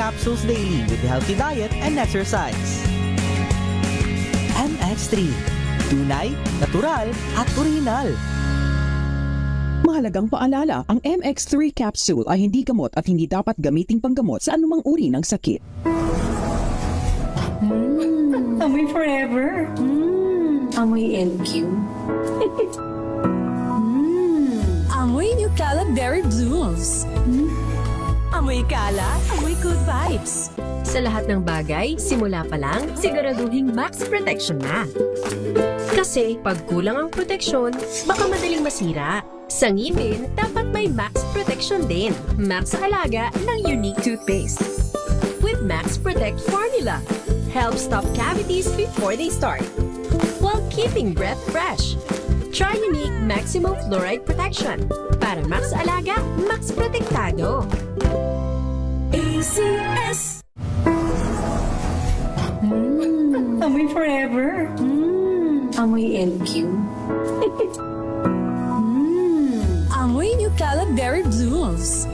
capsules daily with healthy diet and exercise. MX3. Tunay, natural, at original. Mahalagang paalala, ang MX3 capsule ay hindi gamot at hindi dapat gamiting panggamot sa anumang uri ng sakit. Amoy forever. Amoy LQ. Amoy Nucala Berry Blooms. Amoy kala, amoy good vibes. Sa lahat ng bagay, simula pa lang, siguraduhing max protection na. Kasi pag kulang ang proteksyon, baka madaling masira. Sa ngipin, dapat may max protection din. Max sa halaga ng unique toothpaste. With Max Protect formula, help stop cavities before they start, while keeping breath fresh. Try unique maximum fluoride protection. Para max alaga, max protektado. ACS. Amoy forever. Amoy LQ. Amoy Nucala Berry Blooms.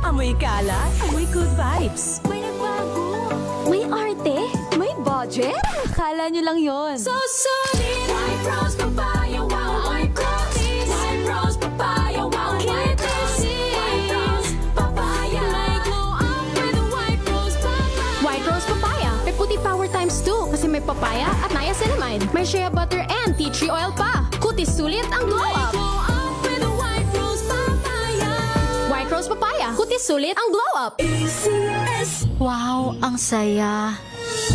Amoy kala, amoy good vibes. May nagbago. May arte? May budget? Kala nyo lang yon. So solid. White rose papaya, wow, white rose. White rose papaya, wow, white rose. White rose papaya. May glow up with a white rose papaya. White Rose Papaya. May puti power times 2 kasi may papaya at niacinamide. May shea butter and tea tree oil pa. Kutis sulit ang glow May up. glow up with a white rose papaya. White Rose Papaya. Kutis sulit ang glow up. ACS. Wow, ang saya.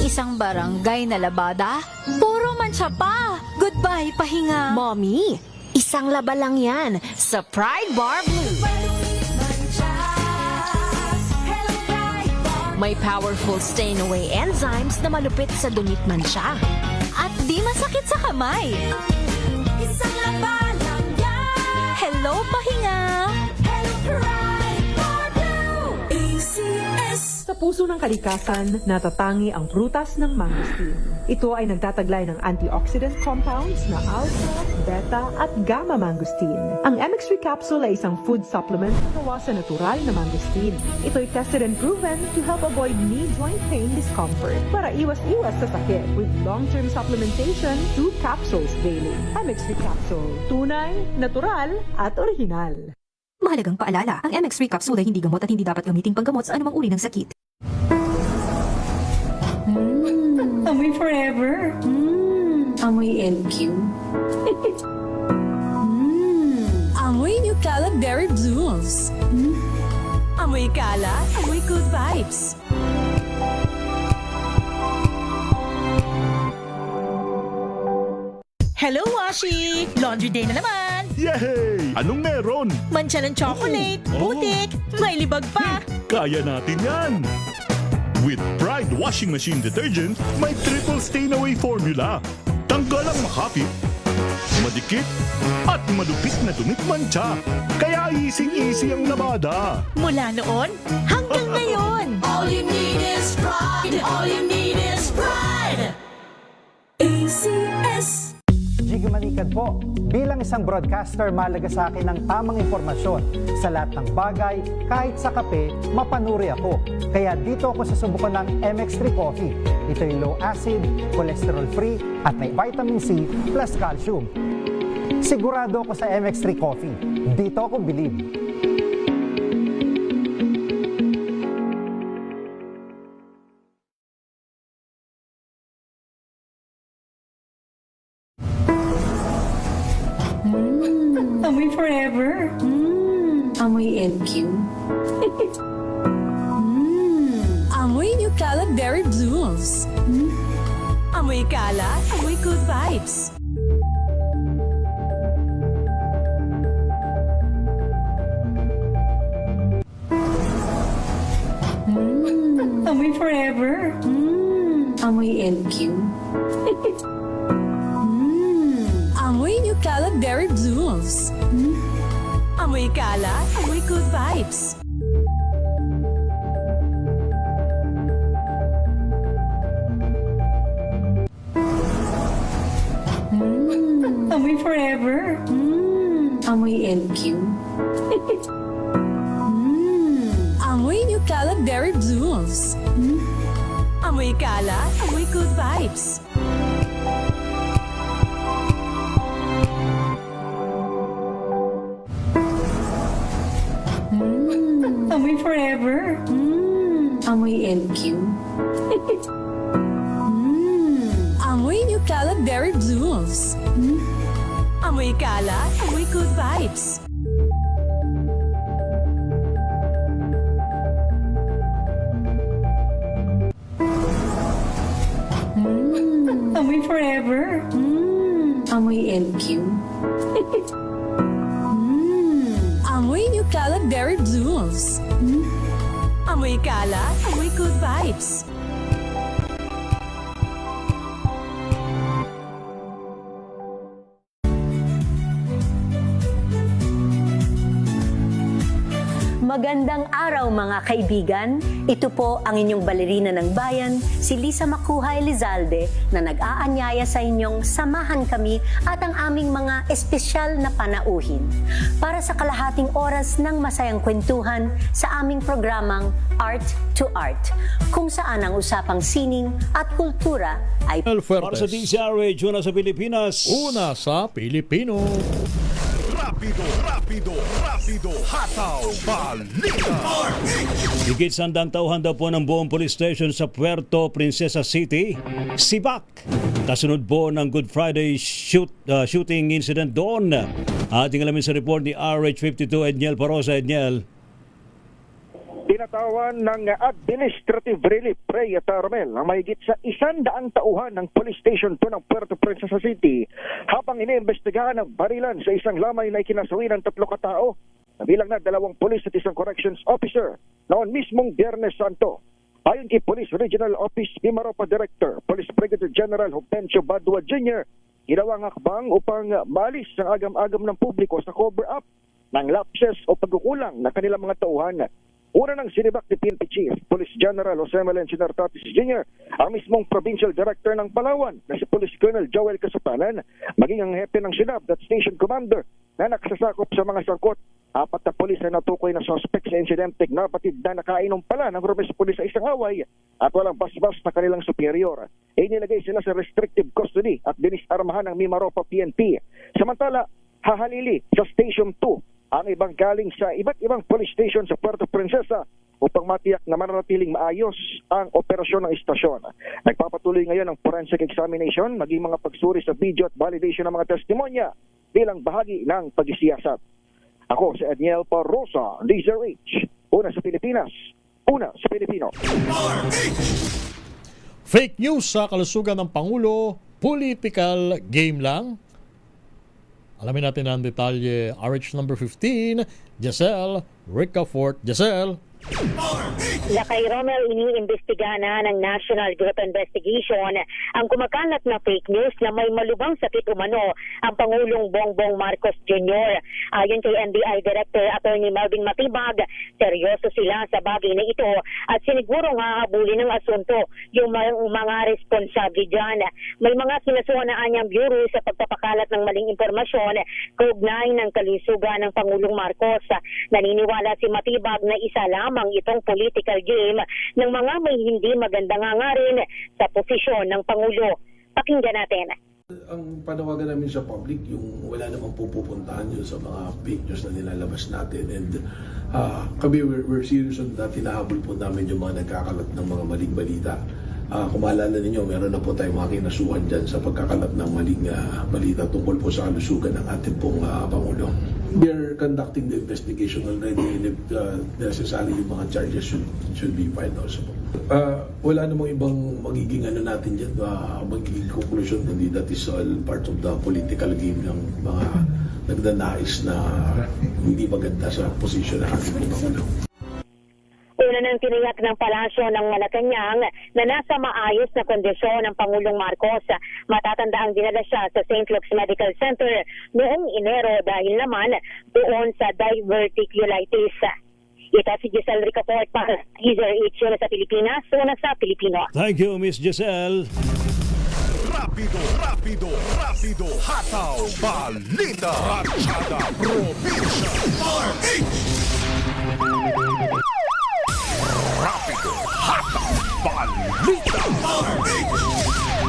Isang barangay na labada, puro mancha pa. Goodbye, pahinga. Mommy, isang laba lang yan sa Pride Bar Blue. May powerful stain-away enzymes na malupit sa dumit mansya. At di masakit sa kamay. Isang laban lang yan. Hello, pahinga. Hello, Pride Bar Blue. ACS. Sa puso ng kalikasan, natatangi ang prutas ng mangosteen. Ito ay nagtataglay ng antioxidant compounds na alpha, beta, at gamma mangosteen. Ang MX3 capsule ay isang food supplement na gawa sa natural na mangosteen. Ito ay tested and proven to help avoid knee joint pain discomfort para iwas-iwas sa sakit with long-term supplementation 2 capsules daily. MX3 capsule. Tunay, natural, at original. Mahalagang paalala, ang MX3 capsule ay hindi gamot at hindi dapat gamiting panggamot sa anumang uri ng sakit. Amoy forever. Amoy LQ. Amoy Nucala Berry Blooms. Amoy kala, amoy good vibes. Hello, Washi! Laundry day na naman! Yay! Anong meron? Mancha ng chocolate, Oh. putik, may libag pa! Kaya natin yan! With Pride Washing Machine Detergent, may triple stain-away formula. Tanggal ang makapit, madikit, at malupit na dumit mancha. Kaya easy-easy ang labada. Mula noon hanggang ngayon! All you need is pride. All you need is pride. ACS. Jiggy Manikad po. Bilang isang broadcaster, mahalaga sa akin ang tamang impormasyon sa lahat ng bagay, kahit sa kape, mapanuri ako. Kaya dito ako susubukan ng MX3 Coffee. Ito'y low acid, cholesterol free, at may vitamin C plus calcium. Sigurado ako sa MX3 Coffee. Dito ako believe. Amoy forever. Amoy LQ. Amoy Nucala Berry Blooms. Amoy kala, amoy good vibes. Amoy forever. Amoy LQ. Amoy Nucala Berry Blooms. Amoy kala, amoy good vibes. Amoy forever. Amoy LQ. Amoy Nucala Eucalypt Berry Blooms. Amoy kala, amoy good vibes. Amoy forever. Amoy LQ. Amoy Eucalypt Berry Blooms. Amoy kala, amoy good vibes. Amoy forever. Amoy LQ. Amoy Eucalypt Berry Blooms. Amoy kala, amoy good vibes. Magandang araw mga kaibigan. Ito po ang inyong balerina ng bayan, si Lisa Makuha Elizalde, na nag-aanyaya sa inyong samahan kami at ang aming mga espesyal na panauhin para sa kalahating oras ng masayang kwentuhan sa aming programang Art to Art, kung saan ang usapang sining at kultura ay Para sa DCRH, una sa Pilipinas. Una sa Pilipino. Rapido, hataw, balita! Higit sandang tauhan daw po ng buong police station sa Puerto Princesa City, sibak. Kasunod po ng Good Friday shooting incident doon. Ating alamin sa report ni RH52 Edniel Parosa. Edniel. Tinatawan ng Administrative Relief Ray at Armel ang mahigit sa 100 tauhan ng Police Station 2 ng Puerto Princesa City habang iniimbestigahan ang barilan sa isang lamay na ikinasawi ng 3 katao, kabilang na 2 pulis at 1 corrections officer noon mismong Biyernes Santo. Ayon kay Police Regional Office Mimaropa Director, Police Brigadier General Hopencio Badua Jr., ginawang hakbang upang maalis ang agam-agam ng publiko sa cover-up ng lapses o pagkukulang na kanilang mga tauhan. Una nang sinibak ni PNP Chief Police General Jose Melencio Tatis Jr. ang mismong Provincial Director ng Palawan na si Police Colonel Joel Kasapanan, maging ang hepe ng Sinab at Station Commander na nakasasakop sa mga sangkot. 4 na polis na natukoy na suspect sa insidente na batid na nakainom pala ng Romes Police sa isang away at walang basbas na kanilang superior. Inilagay sila sa restrictive custody at dinisarmahan ng Mimaropa PNP. Samantala, hahalili sa Station 2 ang ibang galing sa iba't ibang police station sa Puerto Princesa upang matiyak na mananatiling maayos ang operasyon ng istasyon. Nagpapatuloy ngayon ang forensic examination, maging mga pagsuri sa video at validation ng mga testimonya bilang bahagi ng pagsisiyasat. Ako si Edniel Parosa, DZRH, una sa Pilipinas, una sa Pilipino. Fake news sa kalusugan ng Pangulo, political game lang. Alamin natin ang detalye. RH number 15, Giselle Ricafort. Giselle. Lakay Romel, iniimbestiga na ng National Group Investigation ang kumakalat na fake news na may malubhang sakit umano ang Pangulong Bongbong Marcos Jr. Ayon kay NBI Director Attorney Melvin Matibag, seryoso sila sa bagay na ito at sinigurong hahabulin ng asunto yung mga responsable dyan. May mga sinasuhanaan niyang bureau sa pagpapakalat ng maling impormasyon kaugnay ng kalusugan ng Pangulong Marcos. Naniniwala si Matibag na isa lamang itong political game ng mga may hindi magandang hangarin sa posisyon ng Pangulo. Pakinggan natin. Ang panawagan namin sa public, yung wala namang pupuntahan yun sa mga fake news na nilalabas natin. And kami, we're serious on that. Hinahabol po namin yung mga nagkakalat ng mga maling balita. Kung maalala ninyo, meron na po tayong mga kinasuhan dyan sa pagkakalat ng maling balita tungkol po sa kalusugan ng ating pong Pangulo. We are conducting the investigation already and if necessary yung mga charges should be filed also. Wala namang ibang magiging natin dyan, magiging conclusion, kundi that is all part of the political game ng mga nagdanais na hindi maganda sa posisyon ng ating Pangulo. Una nang tiniyak ng palasyo ng Malacanang na nasa maayos na kondisyon ng Pangulong Marcos. Matatanda ang dinala siya sa St. Luke's Medical Center noong Enero dahil naman doon sa diverticulitis. Ito si Giselle Ricafort para DZRH sa Pilipinas, una sa Pilipino. Thank you, Miss Giselle. Rapido, hataw, balita, Ratchada, Probinsya, RH.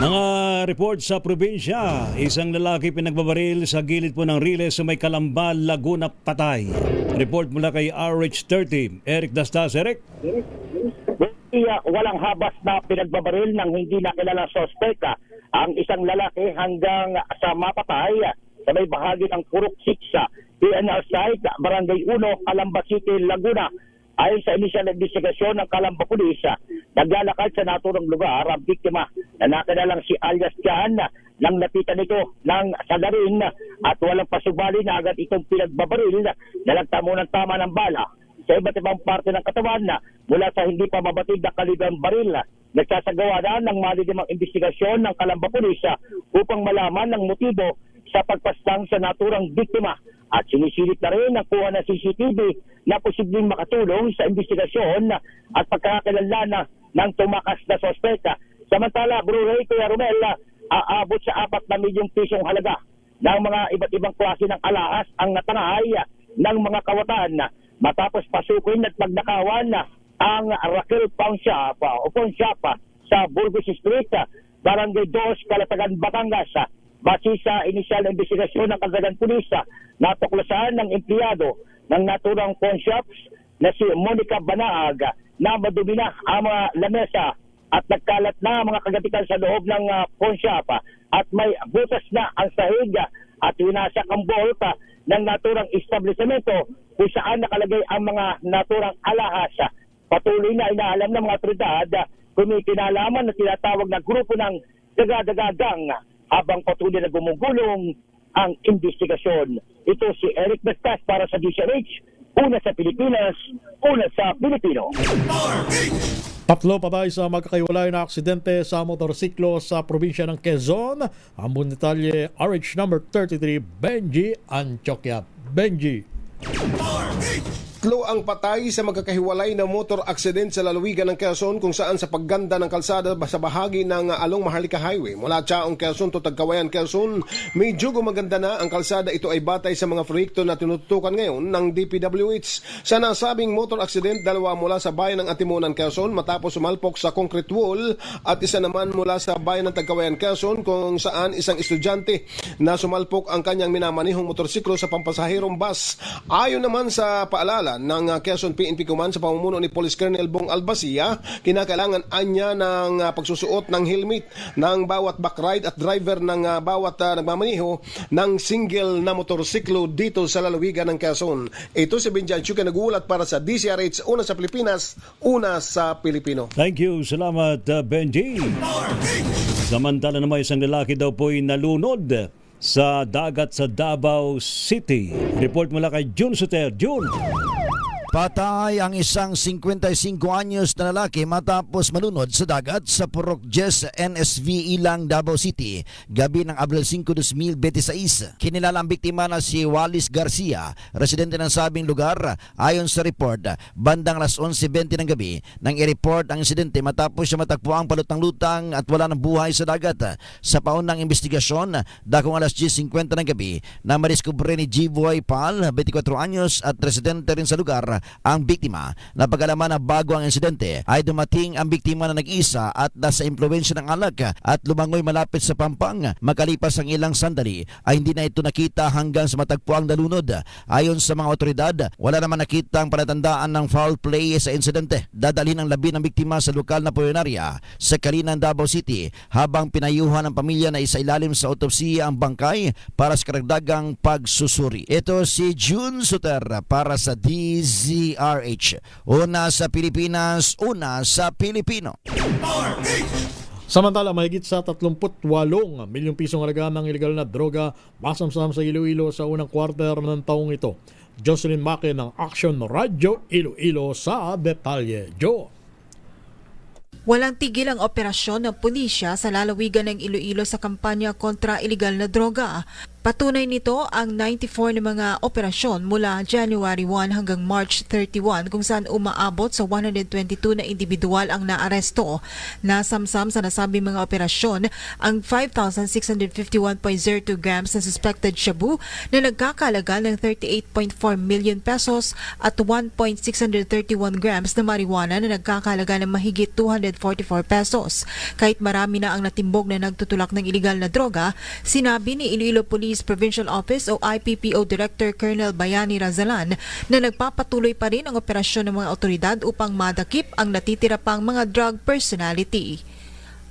Mga report sa probinsya, isang lalaki pinagbabaril sa gilid po ng Riles sa may Calamba, Laguna, patay. Report mula kay RH30, Eric Dastas. Eric? Walang habas na pinagbabaril ng hindi nakilala sospeka ang isang lalaki hanggang sa mapatay sa may bahagi ng Purok 6 PNR site, Barangay 1, Calamba City, Laguna. Ayon sa inisyal na investigasyon ng Calamba Police, naglalakad sa naturang lugar ang biktima na nakilalang si alias Jan nang napitan nito ng sagarin at walang pasubali na agad itong pinagbabaril na nagtamo ng tama ng bala sa iba't ibang parte ng katawan mula sa hindi pa mabatid na kalibrang baril. Nagsasagawa na ng malidimang investigasyon ng Calamba Police upang malaman ng motibo sa pagpaslang sa naturang biktima at sinisilip na rin ang kuha ng CCTV na posibleng makatulong sa investigasyon at pagkakakilanlan ng tumakas na sospeka. Samantala, Blu-ray Kuya Romel, aabot sa 4 na milyong pisong halaga ng mga iba't ibang klase ng alahas ang natangay ng mga kawatan matapos pasukin at magnakawan ang Raquel Pawn Shop sa Burgos Street, Barangay 2, Calatagan, Batangas. Base sa inisyal na investigasyon ng Calatagan Police, natuklasan ng empleyado ng naturang pawn shops na si Monica Banaag na madumi na ang mga lamesa at nagkalat na mga kagatikan sa loob ng pawn shop at may butas na ang sahig at winasak ang vault ng naturang establishmento kung saan nakalagay ang mga naturang alahas. Patuloy na inaalam ng mga otoridad kung may kinalaman na tinatawag na grupo ng daga-dagagang habang patuloy na gumugulong ang investigasyon. Ito si Eric Dastas para sa DCRH, una sa Pilipinas, una sa Pilipino. Tatlo patay sa magkakaiwalay na aksidente sa motorsiklo sa probinsya ng Quezon. Ang detalye, RH number 33, Benji Antioquia. Benji. Tatlo ang patay sa magkakahiwalay na motor accident sa lalawigan ng Quezon kung saan sa pagganda ng kalsada sa bahagi ng Along Maharlika Highway mula Chaong Quezon to Tagkawayan Quezon. Medyo gumaganda na ang kalsada. Ito ay batay sa mga proyekto na tinututukan ngayon ng DPWH. Sa nasabing motor accident, 2 mula sa bayan ng Antimonan Quezon matapos sumalpok sa concrete wall at isa naman mula sa bayan ng Tagkawayan Quezon kung saan isang estudyante na sumalpok ang kanyang minamanihong motorsiklo sa pampasahirong bus. Ayon naman sa paalala ng Quezon PNP Command sa pamumuno ni Police Colonel Bong Albasia, kinakailangan anya ng pagsusuot ng helmet ng bawat backride at driver ng bawat nagmamaniho ng single na motorsiklo dito sa lalawigan ng Quezon. Ito si Benjan Chuka nagulat para sa DCRH, una sa Pilipinas, una sa Pilipino. Thank you. Salamat, Benji. Samantala naman isang lalaki daw po'y nalunod sa dagat sa Davao City. Report mula kay June Soter. June. Patay ang isang 55 anyos na lalaki matapos malunod sa dagat sa Purok 10 NSV Ilang, Davao City, gabi ng Abril 5, 2026. Kinilala ang biktima na si Wallace Garcia, residente ng sabing lugar. Ayon sa report, bandang alas 11:20 ng gabi nang i-report ang insidente matapos siya matagpuang palutang-lutang at wala ng buhay sa dagat. Sa paunang investigasyon, dakong alas 10:50 ng gabi na madiskubre ni G-Boy Pal, 24 anyos at residente rin sa lugar, ang biktima. Napag-alaman na bago ang insidente ay dumating ang biktima na nag-isa at nasa impluwensya ng alak at lumangoy malapit sa pampang. Makalipas ang ilang sandali ay hindi na ito nakita hanggang sa matagpuang nalunod. Ayon sa mga otoridad, wala naman nakitang palatandaan ng foul play sa insidente. Dadalhin ang labi ng biktima sa lokal na punerarya sa Kalinan, Davao City habang pinayuhan ng pamilya na isailalim sa autopsiya ang bangkay para sa karagdagang pagsusuri. Ito si June Suter para sa DZRH. Una sa Pilipinas, una sa Pilipino. Samantala, mahigit sa 38 milyong pisong halaga ng ilegal na droga masamsam sa Iloilo sa unang quarter ng taong ito. Jocelyn Maque ng Action Radio Iloilo sa detalye. Joe. Walang tigil ang operasyon ng pulisya sa lalawigan ng Iloilo sa kampanya kontra ilegal na droga. Patunay nito ang 94 na mga operasyon mula January 1 hanggang March 31 kung saan umaabot sa 122 na individual ang naaresto. Nasamsam sa nasabing mga operasyon ang 5,651.02 grams na suspected shabu na nagkakalaga ng 38.4 million pesos at 1.631 grams na marijuana na nagkakalaga ng mahigit 244 pesos. Kahit marami na ang natimbog na nagtutulak ng iligal na droga, sinabi ni Iloilo Police Provincial Office o IPPO Director Colonel Bayani Razalan na nagpapatuloy pa rin ang operasyon ng mga otoridad upang madakip ang natitira pang mga drug personality.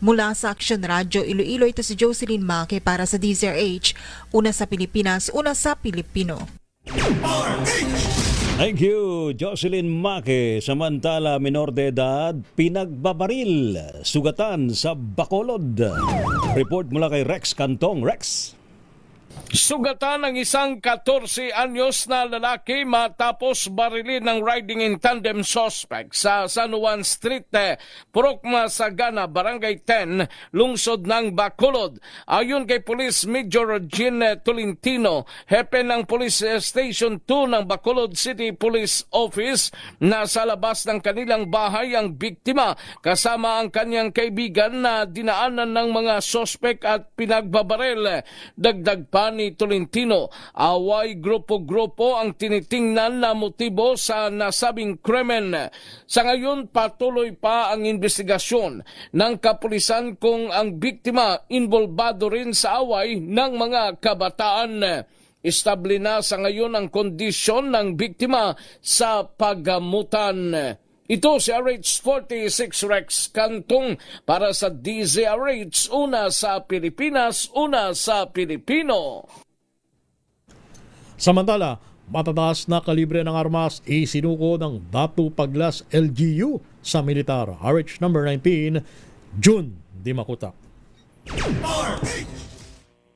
Mula sa Action Radio Iloilo, ito si Jocelyn Maque para sa DZRH, una sa Pilipinas, una sa Pilipino. Thank you, Jocelyn Maque. Samantala, minor de edad, pinagbabaril, sugatan sa Bacolod. Report mula kay Rex Cantong. Rex. Sugatan ng isang 14 anyos na lalaki matapos barilin ng riding in tandem suspect sa San Juan Street, Purok Masagana, Barangay 10, lungsod ng Bacolod. Ayon kay Police Major Jean Tolentino, hepe ng Police Station 2 ng Bacolod City Police Office, nasa labas ng kanilang bahay ang biktima kasama ang kanyang kaibigan na dinaanan ng mga suspect at pinagbabaril. Dagdag pa ni Tolentino, away grupo-grupo ang tinitingnan na motibo sa nasabing krimen. Sa ngayon, patuloy pa ang investigasyon ng kapulisan kung ang biktima involbado rin sa away ng mga kabataan. Estable na sa ngayon ang kondisyon ng biktima sa paggamutan. Ito si RH46 Rex Cantong para sa DZRH, una sa Pilipinas, una sa Pilipino. Samantala, matataas na kalibre ng armas isinuko ng Datu Paglas LGU sa militar. RH number 19, June Dimakuta.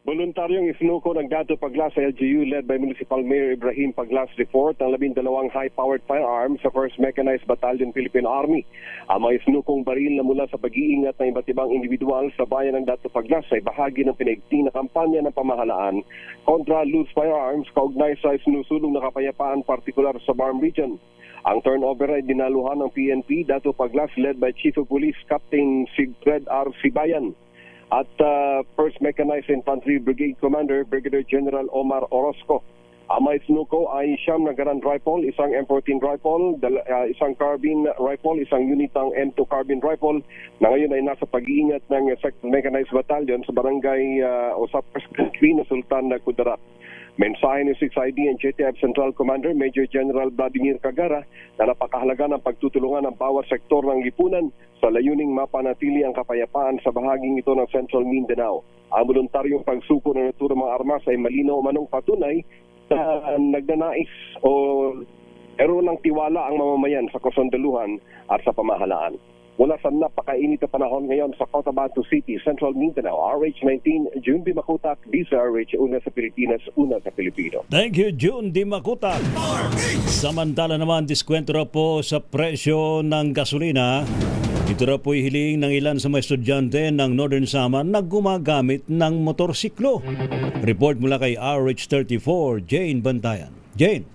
Voluntaryong isinuko ng Datu Paglas sa LGU led by Municipal Mayor Ibrahim Paglas IV ang 12 high-powered firearms sa 1st Mechanized Battalion Philippine Army. Ang mga isinukong baril na mula sa pag-iingat ng iba't ibang individual sa bayan ng Datu Paglas ay bahagi ng pinaigting na kampanya ng pamahalaan kontra loose firearms kaugnay sa isinusulong na kapayapaan partikular sa Barm Region. Ang turnover ay dinaluhan ng PNP Datu Paglas led by Chief of Police Captain Sigfred R. Sibayan at 1st Mechanized Infantry Brigade Commander Brigadier General Omar Orozco. Ang mga isinuko ay siyam na Garand rifle, isang M14 rifle, isang carbine rifle, isang unitang M2 carbine rifle na ngayon ay nasa pag-iingat ng 2nd Mechanized Battalion sa barangay o sa 1st Country na Sultan na Kudarat. Mensahe ni 6ID and JTF Central Commander Major General Vladimir Cagara na napakahalaga ng pagtutulungan ng bawat sektor ng lipunan sa layuning mapanatili ang kapayapaan sa bahaging ito ng Central Mindanao. Ang voluntaryong pagsuko ng naturang mga armas ay malinaw manong patunay na nagnanais o meron ng tiwala ang mamamayan sa kasundaluhan at sa pamahalaan. Mula sa napakainit na panahon ngayon sa Cotabato City, Central Mindanao, RH19, June Dimakutak, DZRH, una sa Pilipinas, una sa Pilipino. Thank you, June Dimakutak. Samantala naman, diskwento na po sa presyo ng gasolina. Ito na po hiling ng ilan sa mga estudyante ng Northern Samar na gumagamit ng motorsiklo. Report mula kay RH34, Jane Bantayan. Jane.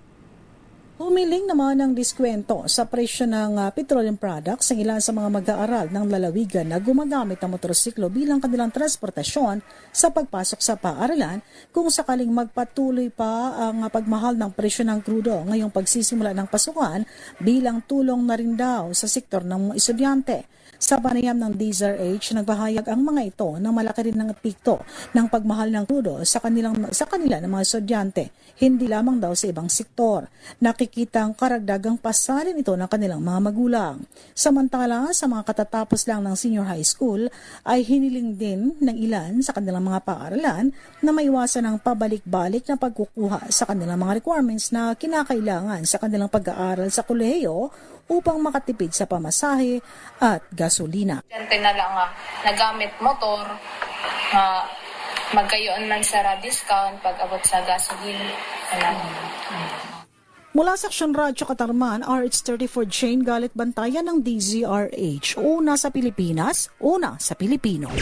Humiling naman ng diskwento sa presyo ng petroleum products ang ilan sa mga mag-aaral ng lalawigan na gumagamit ng motorsiklo bilang kanilang transportasyon sa pagpasok sa paaralan kung sakaling magpatuloy pa ang pagmahal ng presyo ng krudo ngayong pagsisimula ng pasukan bilang tulong na rin daw sa sektor ng mga estudyante. Sa panayam ng DZRH, nagbahayag ang mga ito ng malaki rin ng epekto ng pagmahal ng krudo sa kanila ng mga estudyante, hindi lamang daw sa ibang sektor. Nakikitang karagdagang pasalin ito ng kanilang mga magulang. Samantala, sa mga katatapos lang ng senior high school, ay hiniling din ng ilan sa kanilang mga paaralan na maiwasan ang pabalik-balik na pagkukuha sa kanilang mga requirements na kinakailangan sa kanilang pag-aaral sa kolehiyo upang makatipid sa pamasahe at gasolina. Dante na lang nagamit motor, magkayoon man sa discount pag abot sa gasolina. Mula sa Action Radio Katarman, RH34 Jane Galit Bantayan ng DZRH. Una sa Pilipinas, una sa Pilipino.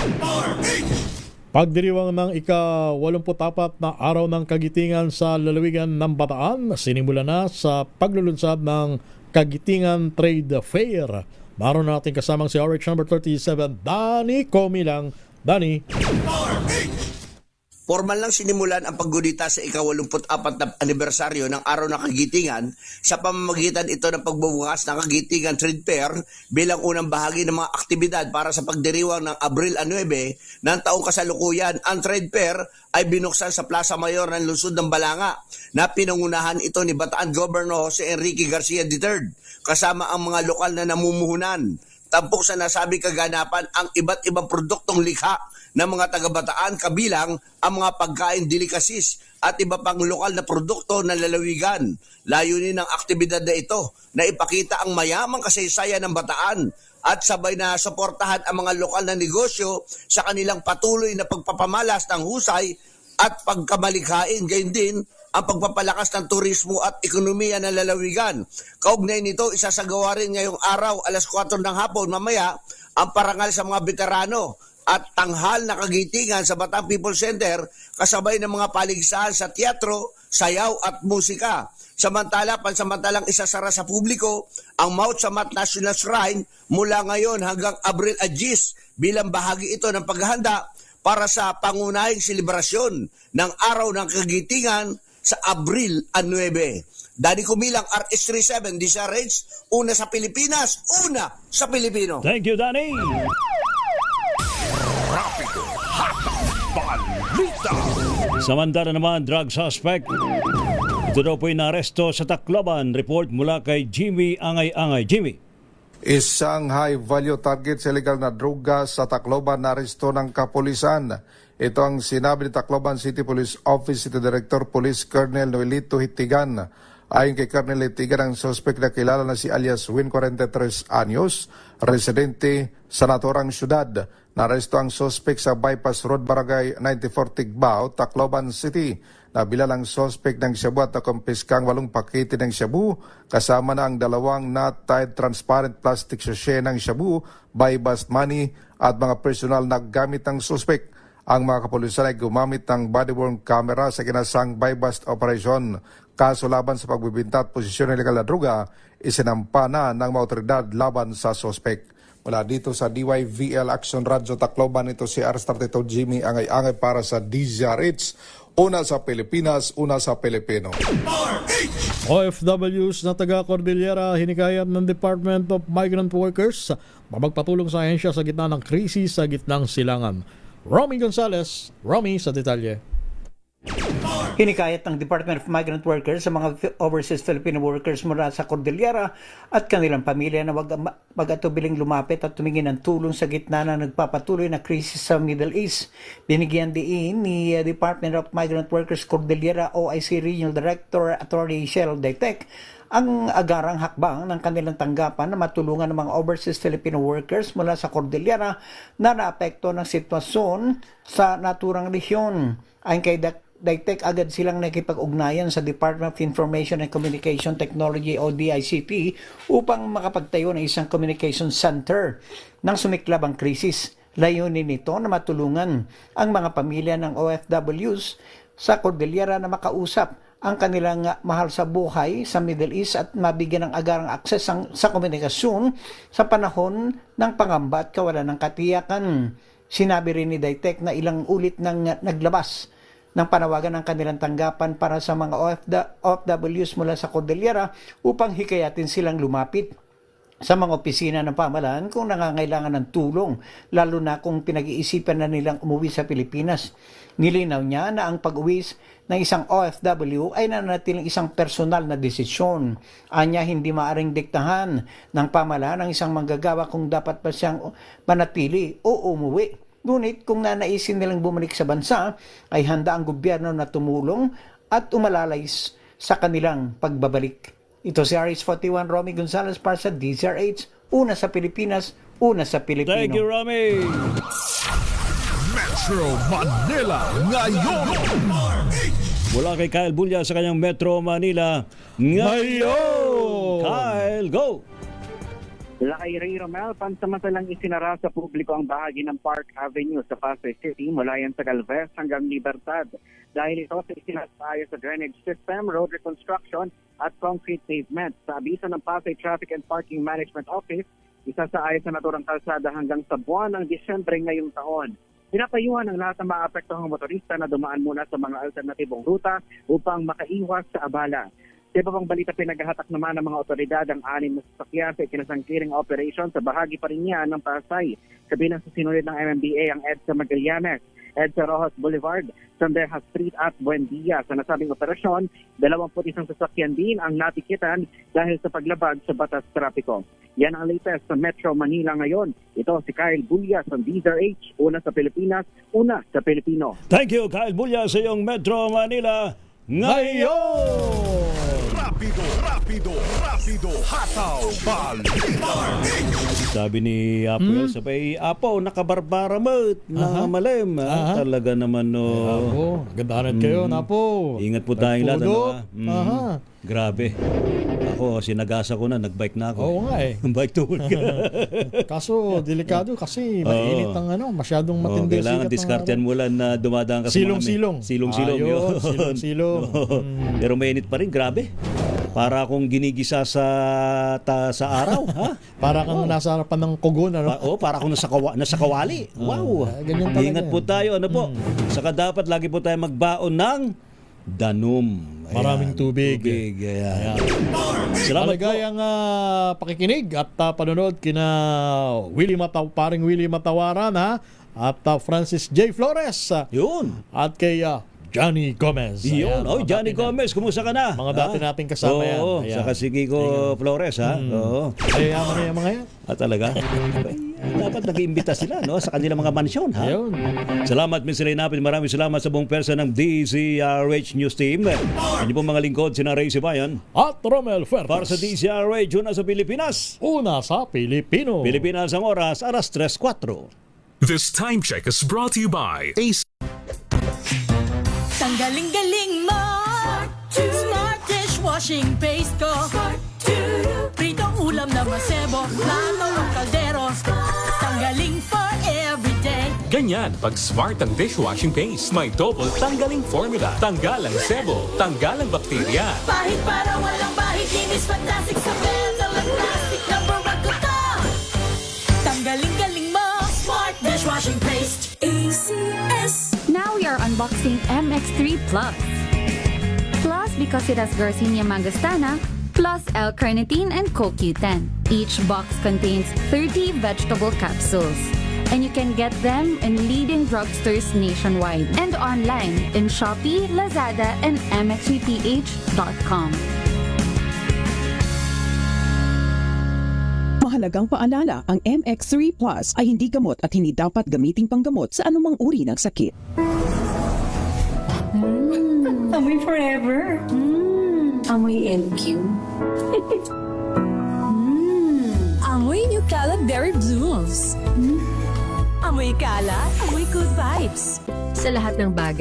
Pagdiriwang ng ika-84 na araw ng kagitingan sa lalawigan ng Bataan, sinimula na sa paglulunsad ng Kagitingan Trade Fair. Maroon natin kasamang si RH number 37, Danny Comilang. Danny. Formal lang sinimulan ang paggunita sa ika-84 na anibersaryo ng Araw ng Kagitingan sa pamamagitan ito ng pagbubukas ng Kagitingan Trade Fair bilang unang bahagi ng mga aktibidad para sa pagdiriwang ng Abril 9 ng taong kasalukuyan. Ang Trade Fair ay binuksan sa Plaza Mayor ng Lungsod ng Balanga na pinangunahan ito ni Bataan Governor Jose Enrique Garcia III kasama ang mga lokal na namumuhunan. Tampok sa nasabing kaganapan ang iba't ibang produktong likha ng mga taga-Bataan kabilang ang mga pagkain delikasis at iba pang lokal na produkto ng lalawigan. Layunin ng aktibidad na ito na ipakita ang mayamang kasaysayan ng Bataan at sabay na suportahan ang mga lokal na negosyo sa kanilang patuloy na pagpapamalas ng husay at pagkamalikhain, gayon din ang pagpapalakas ng turismo at ekonomiya ng lalawigan. Kaugnay nito, isasagawa rin ngayong araw alas 4 ng hapon mamaya ang parangal sa mga veterano at tanghal na kagitingan sa Bataan People's Center kasabay ng mga paligsahan sa teatro, sayaw at musika. Samantala, pansamantalang isasara sa publiko ang Mount Samat National Shrine mula ngayon hanggang Abril 10 bilang bahagi ito ng paghahanda para sa pangunahing selebrasyon ng Araw ng Kagitingan sa Abril 9. Danny Comilang, RH37, DZRH, una sa Pilipinas, una sa Pilipino. Thank you, Danny. Rapido, hatang balita. Samantala naman, drug suspect. Ito daw po inaresto sa Tacloban. Report mula kay Jimmy Angay-Angay. Jimmy. Isang high-value target sa illegal na droga sa Tacloban na aresto ng kapulisan. Ito ang sinabi ni Tacloban City Police Office City Director Police Colonel Noelito Hitigan. Ayon kay Colonel Hitigan, ang suspect na kilala na si alias Win 43 anyos, residente sa naturang syudad. Naresto ang suspect sa Bypass Road, Barangay 94 Tigbao, Tacloban City. Nabilal ang suspect ng shabu at nakumpiskang 8 pakete ng shabu kasama na ang 2 not-tied transparent plastic sachet ng shabu, buy-bust money at mga personal na gamit ng suspect. Ang mga kapulisan ay gumamit ng body-worn camera sa kinasang buy-bust operation. Kaso laban sa pagbibinta at posisyon ng ilegal na droga, isinampa na ng mga otoridad laban sa suspect. Mula dito sa DYVL Action Radyo Tacloban, ito si R32 Jimmy Angay-Angay para sa DZRH. Una sa Pilipinas, una sa Pilipino. OFWs na taga Cordillera hinikayat ng Department of Migrant Workers na magpatulong sa ahensya sa gitna ng krisis sa gitnang silangan. Romy Gonzalez, Romy sa detalye. Hinikayat ng Department of Migrant Workers sa mga overseas Filipino workers mula sa Cordillera at kanilang pamilya na mag-atubiling lumapit at tumingin ng tulong sa gitna ng nagpapatuloy na krisis sa Middle East. Binigyan din ni Department of Migrant Workers Cordillera OIC Regional Director Attorney Cheryl Daytec ang agarang hakbang ng kanilang tanggapan na matulungan ng mga overseas Filipino workers mula sa Cordillera na naapekto ng sitwasyon sa naturang rehiyon. Ayon kay Daytec, agad silang nakipag-ugnayan sa Department of Information and Communication Technology o DICT upang makapagtayo ng isang communication center nang sumiklab ang krisis. Layunin nito na matulungan ang mga pamilya ng OFWs sa Cordillera na makausap ang kanilang mahal sa buhay sa Middle East at mabigyan ng agarang akses sa komunikasyon sa panahon ng pangamba at kawalan ng katiyakan. Sinabi rin ni Daytec na ilang ulit nang naglabas ng panawagan ng kanilang tanggapan para sa mga OFWs mula sa Cordillera upang hikayatin silang lumapit sa mga opisina ng pamahalaan kung nangangailangan ng tulong, lalo na kung pinag-iisipan na nilang umuwi sa Pilipinas. Nilinaw niya na ang pag-uwi ng isang OFW ay nanatiling isang personal na desisyon. Anya, hindi maaring diktahan ng pamahalaan ng isang manggagawa kung dapat pa siyang manatili o umuwi. Ngunit kung nanaisin nilang bumalik sa bansa, ay handa ang gobyerno na tumulong at umalalay sa kanilang pagbabalik. Ito si RH41 Romy Gonzalez para sa DZRH, una sa Pilipinas, una sa Pilipino. Thank you, Romy. Metro Manila ngayon. Mula kay Kyle Bulya sa kanyang Metro Manila ngayon. Kyle, go! Lakay Ray Romel, pansamantalang isinara sa publiko ang bahagi ng Park Avenue sa Pasay City mula yan sa Galvez hanggang Libertad. Dahil ito sa isinasayos sa drainage system, road reconstruction at concrete pavement. Sa abiso ng Pasay Traffic and Parking Management Office, isa sa ayos na naturang kalsada hanggang sa buwan ng Disyembre ngayong taon. Pinapayuhan ng lahat ng maapektuhang motorista na dumaan muna sa mga alternatibong ruta upang makaiwas sa abala. Sa iba pang balita, pinaghahatak naman ng mga otoridad ang 6 na sasakyan sa ikinasangkiring operation sa bahagi pa rin niya ng Pasay. Kabilang sa sinunod ng MMDA ang EDSA Magallanes, EDSA Rojas Boulevard, Sandejas Street at Buendia. Sa nasabing operasyon, 21 sasakyan din ang natikitan dahil sa paglabag sa batas trapiko. Yan ang latest sa Metro Manila ngayon. Ito si Kyle Bulya sa DZRH, una sa Pilipinas, una sa Pilipino. Thank you, Kyle Bulya, sa iyong Metro Manila ngayon! Rapido, hataw, Sabi ni Apo, sabay Apo, nakabarbara mo, nakamalim. Talaga naman, no. Apo, gandaran kayo, Apo. Ingat po tayong lahat. Aha. Grabe. Ako, sinagasa ko na, nagbike na ako. Oo nga eh. Bike to work. Kaso, delikado kasi mainit ang masyadong matindi. Kailangan diskartehan mo lang na dumadaan ka sa silong-silong. Silong-silong. Ayun, silong-silong. Pero mainit pa rin, grabe. Para akong ginigisa sa araw, ha? Para kang nasa harapan ng kugon, ano? Para akong nasa kawali. Wow. Ganyan talaga. Ingat po tayo, ano po? Saka dapat lagi po tayo magbaon ng danom. Maraming tubig. Ayan. Salamat Maligayang pakikinig at panonood kina paring Willie Matawaran, ha? At Francis J. Flores. Yun. At kay Johnny Gomez. Yun. Johnny Gomez, kumusta ka na? Mga dati nating kasama yan. Oo, saka si Kiko Flores, ha? Oo. Ay, yaman na yung mga yan. Talaga? Dapat nag-iimbita sila, no? Sa kanilang mga mansyon, ha? Ayun. Salamat, Mr. Reynapit. Maraming salamat sa buong persa ng DZRH News Team. Ano pong mga lingkod, sina Ray Sibayan. At Romel Fuertes. Para sa DZRH, una sa Pilipinas. Una sa Pilipino. Pilipinas ang oras, alas 3:04. This time check is brought to you by Ace. Tanggaling-galing mo Smart dishwashing paste ko Pritong ulam na masebo Plato ang kaldero Tanggaling for everyday. Ganyan, pag smart ang dishwashing paste, may double tanggaling formula. Tanggal ang sebo, tanggal ang bakterya. Pahit para walang bahid Linis fantastic sa metal at plastic Number 1 ko to Tanggaling-galing mo Smart dishwashing paste ACS. Now we are unboxing MX3 Plus. Plus because it has Garcinia mangostana, plus L-carnitine and CoQ10. Each box contains 30 vegetable capsules. And you can get them in leading drugstores nationwide and online in Shopee, Lazada, and mx3ph.com. Mahalagang paalala, ang MX3 Plus ay hindi gamot at hindi dapat gamiting panggamot sa anumang uri ng sakit. Amoy forever. Amoy LQ. Amoy New Calad Berry Blooms. Amoy kalat, amoy good vibes. Sa lahat ng bagay